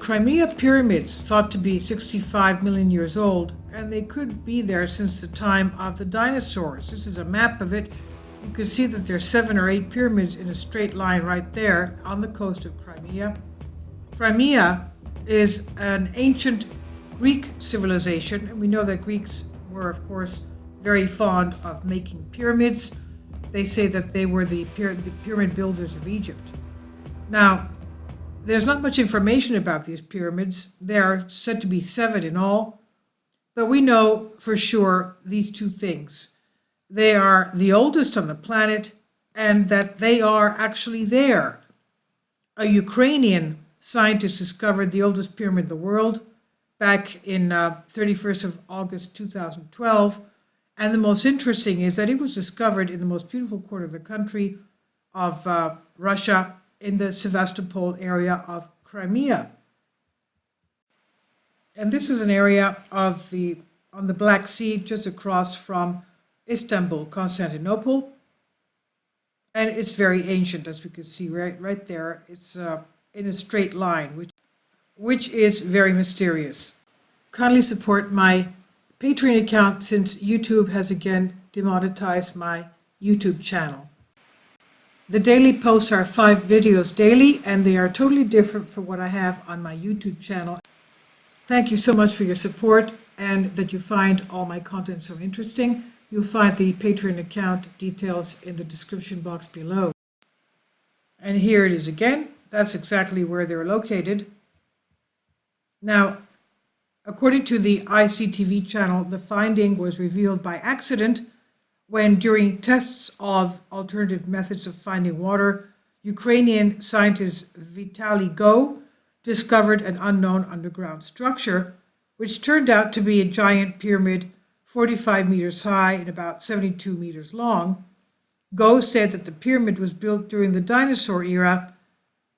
Crimea Pyramids, thought to be 65 million years old, and they could be there since the time of the dinosaurs. This is a map of it. You can see that there's 7 or 8 pyramids in a straight line right there on the coast of Crimea. Crimea is an ancient Greek civilization, and we know that Greeks were, of course, very fond of making pyramids. They say that they were the pyramid builders of Egypt. Now, there's not much information about these pyramids. They are said to be 7 in all, but we know for sure these 2 things. They are the oldest on the planet, and that they are actually there. A Ukrainian scientist discovered the oldest pyramid in the world back in 31st of August 2012, and the most interesting is that it was discovered in the most beautiful corner of the country of Russia, in the Sevastopol area of Crimea. And this is an area on the Black Sea, just across from Istanbul, Constantinople. And it's very ancient, as we can see right there. It's in a straight line, which is very mysterious. Kindly support my Patreon account, since YouTube has again demonetized my YouTube channel. The daily posts are 5 videos daily, and they are totally different from what I have on my YouTube channel. Thank you so much for your support, and that you find all my content so interesting. You'll find the Patreon account details in the description box below. And here it is again. That's exactly where they're located. Now, according to the ICTV channel, the finding was revealed by accident when, during tests of alternative methods of finding water, Ukrainian scientist Vitaly Go discovered an unknown underground structure, which turned out to be a giant pyramid 45 meters high and about 72 meters long. Go said that the pyramid was built during the dinosaur era.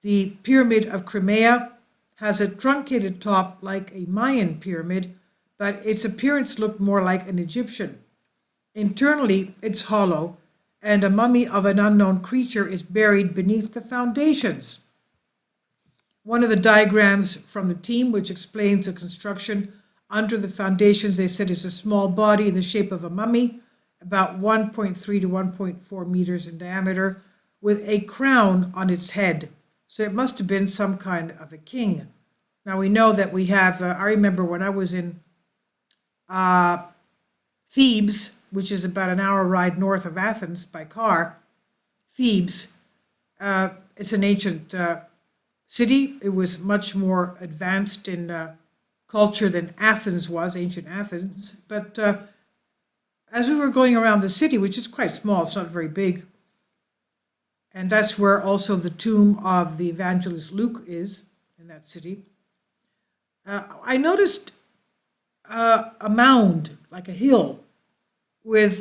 The Pyramid of Crimea has a truncated top like a Mayan pyramid, but its appearance looked more like an Egyptian. Internally, it's hollow, and a mummy of an unknown creature is buried beneath the foundations. One of the diagrams from the team, which explains the construction under the foundations, they said, is a small body in the shape of a mummy, about 1.3 to 1.4 meters in diameter, with a crown on its head. So it must have been some kind of a king. Now we know that we have, I remember when I was in Thebes, which is about an hour ride north of Athens by car. Thebes, it's an ancient city. It was much more advanced in culture than Athens was, ancient Athens. But as we were going around the city, which is quite small, it's not very big, and that's where also the tomb of the evangelist Luke is, in that city, I noticed a mound, like a hill, with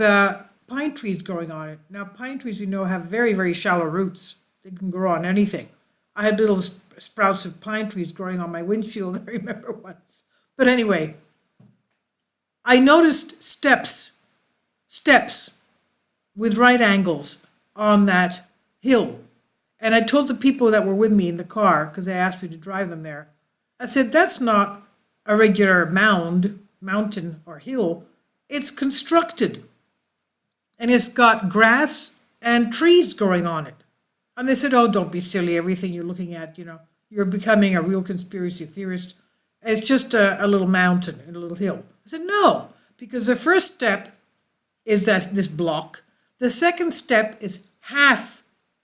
pine trees growing on it. Now, pine trees, we know, have very, very shallow roots. They can grow on anything. I had little sprouts of pine trees growing on my windshield, I remember once. But anyway, I noticed steps with right angles on that hill. And I told the people that were with me in the car, because they asked me to drive them there, I said, that's not a regular mountain or hill. It's constructed, and it's got grass and trees growing on it. And they said, oh, don't be silly. Everything you're looking at, you're becoming a real conspiracy theorist. It's just a little mountain and a little hill. I said, no, because the first step is this block. The second step is half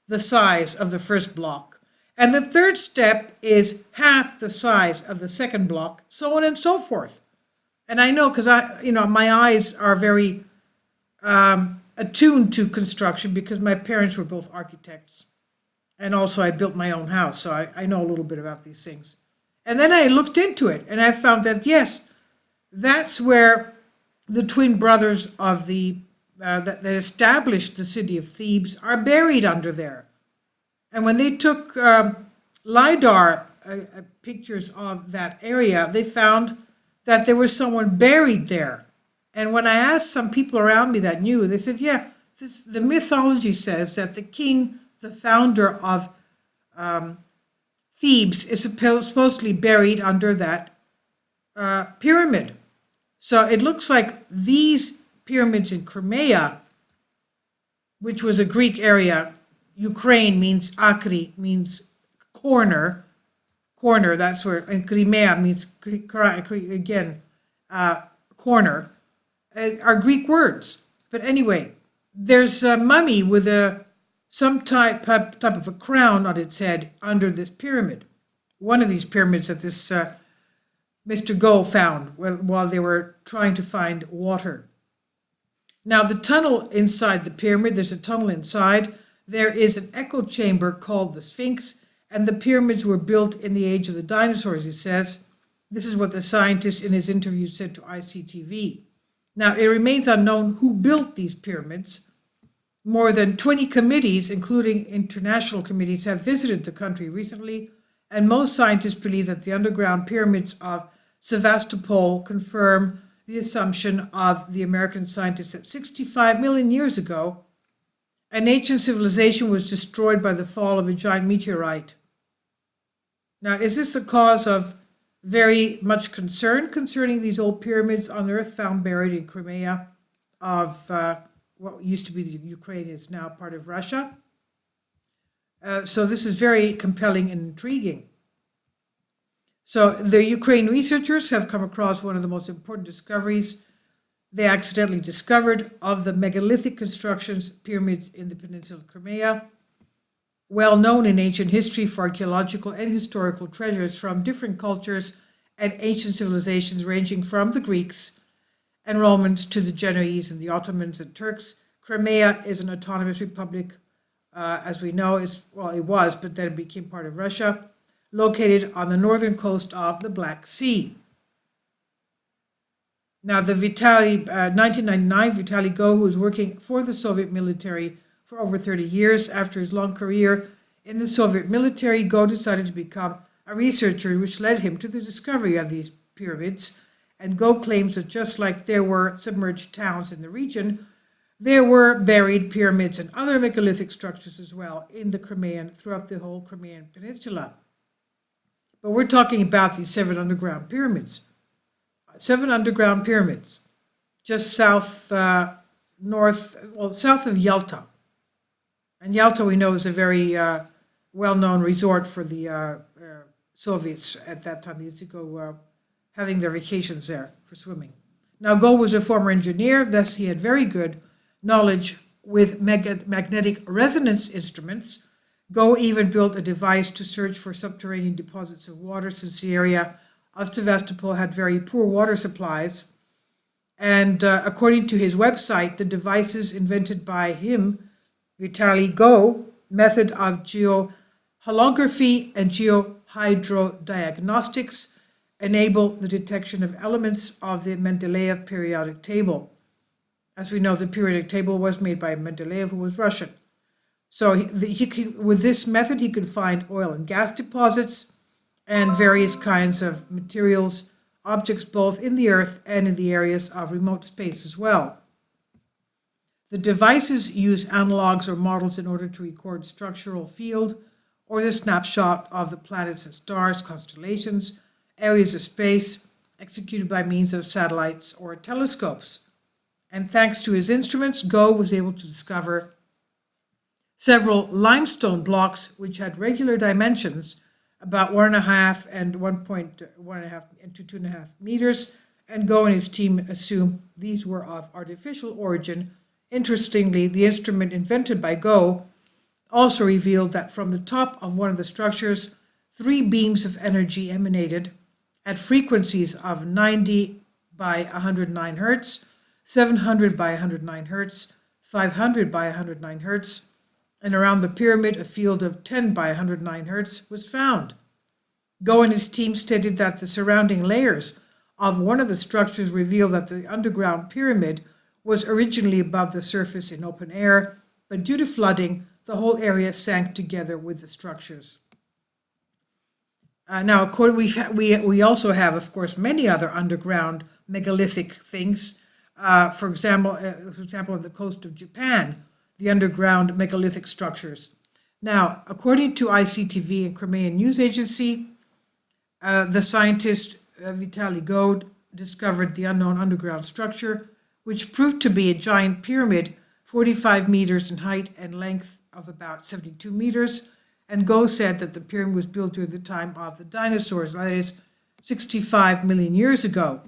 the size of the first block. And the third step is half the size of the second block, so on and so forth. And I know, because my eyes are very attuned to construction, because my parents were both architects. And also I built my own house, so I know a little bit about these things. And then I looked into it, and I found that, yes, that's where the twin brothers of that established the city of Thebes are buried under there. And when they took LiDAR pictures of that area, they found that there was someone buried there. And when I asked some people around me that knew, they said, yeah, the mythology says that the king, the founder of Thebes is supposedly buried under that pyramid. So it looks like these pyramids in Crimea, which was a Greek area, Ukraine means akri, means corner, that's where, and Crimea means, again, corner, are Greek words. But anyway, there's a mummy with some type of a crown on its head under this pyramid. One of these pyramids that this Mr. Go found while they were trying to find water. Now, the tunnel inside the pyramid, there's a tunnel inside. There is an echo chamber called the Sphinx, and the pyramids were built in the age of the dinosaurs, he says. This is what the scientist in his interview said to ICTV. Now, it remains unknown who built these pyramids. More than 20 committees, including international committees, have visited the country recently, and most scientists believe that the underground pyramids of Sevastopol confirm the assumption of the American scientists that 65 million years ago, an ancient civilization was destroyed by the fall of a giant meteorite. Now, is this the cause of very much concern concerning these old pyramids on Earth found buried in Crimea of what used to be the Ukraine, is now part of Russia? So this is very compelling and intriguing. So the Ukraine researchers have come across one of the most important discoveries they accidentally discovered of the megalithic constructions, pyramids in the peninsula of Crimea, well known in ancient history for archaeological and historical treasures from different cultures and ancient civilizations ranging from the Greeks and Romans to the Genoese and the Ottomans and Turks. Crimea is an autonomous republic, as we know. It was, but then it became part of Russia, located on the northern coast of the Black Sea. Now, the 1999, Vitaly Go, who was working for the Soviet military for over 30 years, after his long career in the Soviet military, Go decided to become a researcher, which led him to the discovery of these pyramids. And Go claims that just like there were submerged towns in the region, there were buried pyramids and other megalithic structures as well in the Crimean, throughout the whole Crimean Peninsula. But we're talking about these 7 underground pyramids. 7 underground pyramids, just south of Yalta. And Yalta, we know, is a very well-known resort for the Soviets at that time. They used to go having their vacations there for swimming. Now, Go was a former engineer, thus he had very good knowledge with magnetic resonance instruments. Go even built a device to search for subterranean deposits of water, since the area of Sevastopol had very poor water supplies. And according to his website, the devices invented by him, Vitaly Go, method of geoholography and geohydrodiagnostics, enable the detection of elements of the Mendeleev periodic table. As we know, the periodic table was made by Mendeleev, who was Russian. So with this method, he could find oil and gas deposits and various kinds of materials, objects both in the earth and in the areas of remote space as well. The devices use analogs or models in order to record structural field or the snapshot of the planets and stars, constellations, areas of space, executed by means of satellites or telescopes. And thanks to his instruments, Go was able to discover several limestone blocks which had regular dimensions, about 1.5 and 1.1.5 to 2.5 meters, and Go and his team assume these were of artificial origin. Interestingly, the instrument invented by Go also revealed that from the top of one of the structures, 3 beams of energy emanated at frequencies of 90 by 109 hertz, 700 by 109 hertz, 500 by 109 hertz, and around the pyramid a field of 10 by 109 hertz was found. Go and his team stated that the surrounding layers of one of the structures revealed that the underground pyramid was originally above the surface in open air, but due to flooding, the whole area sank together with the structures. Now, we also have, of course, many other underground megalithic things. For example, on the coast of Japan, the underground megalithic structures. Now, according to ICTV and Crimean News Agency, the scientist Vitaly God discovered the unknown underground structure, which proved to be a giant pyramid, 45 meters in height and length of about 72 meters. And God said that the pyramid was built during the time of the dinosaurs, that is 65 million years ago.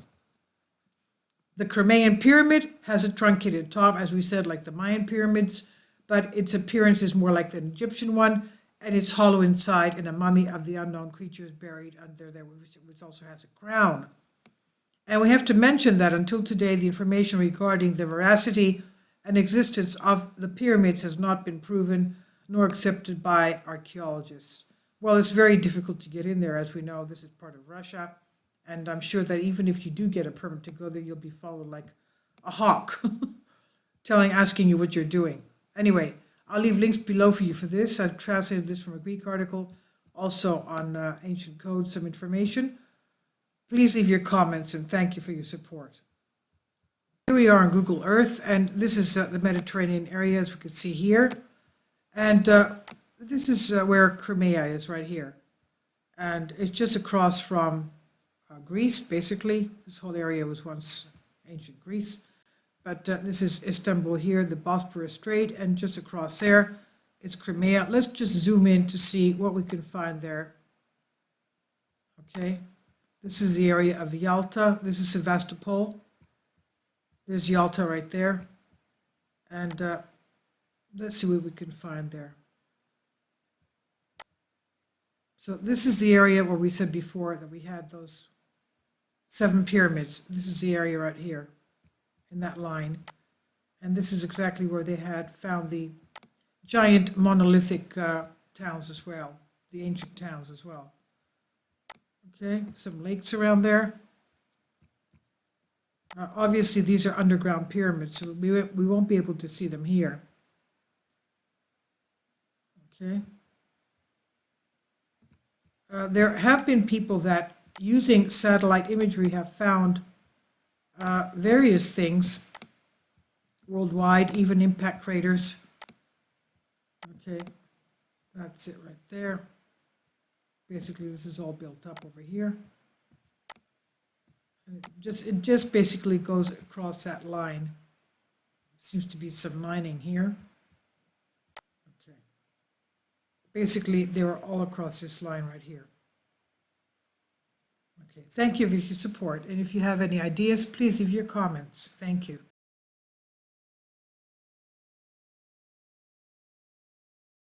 The Crimean pyramid has a truncated top, as we said, like the Mayan pyramids, but its appearance is more like an Egyptian one, and it's hollow inside, and a mummy of the unknown creature is buried under there, which also has a crown. And we have to mention that until today, the information regarding the veracity and existence of the pyramids has not been proven nor accepted by archaeologists. Well, it's very difficult to get in there. As we know, this is part of Russia, and I'm sure that even if you do get a permit to go there, you'll be followed like a hawk, asking you what you're doing. Anyway, I'll leave links below for you for this. I've translated this from a Greek article, also on ancient codes, some information. Please leave your comments, and thank you for your support. Here we are on Google Earth, and this is the Mediterranean area, as we can see here. And this is where Crimea is, right here. And it's just across from Greece, basically. This whole area was once ancient Greece. But this is Istanbul here, the Bosporus Strait, and just across there is Crimea. Let's just zoom in to see what we can find there. Okay, this is the area of Yalta. This is Sevastopol. There's Yalta right there. And let's see what we can find there. So this is the area where we said before that we had those 7 pyramids. This is the area right here in that line. And this is exactly where they had found the giant monolithic towns as well, the ancient towns as well. Okay, some lakes around there. Obviously, these are underground pyramids, so we won't be able to see them here. Okay. There have been people that, using satellite imagery, have found various things worldwide, even impact craters. Okay, that's it right there. Basically, this is all built up over here. And it just basically goes across that line. Seems to be some mining here. Okay. Basically, they were all across this line right here. Okay, thank you for your support. And if you have any ideas, please leave your comments. Thank you.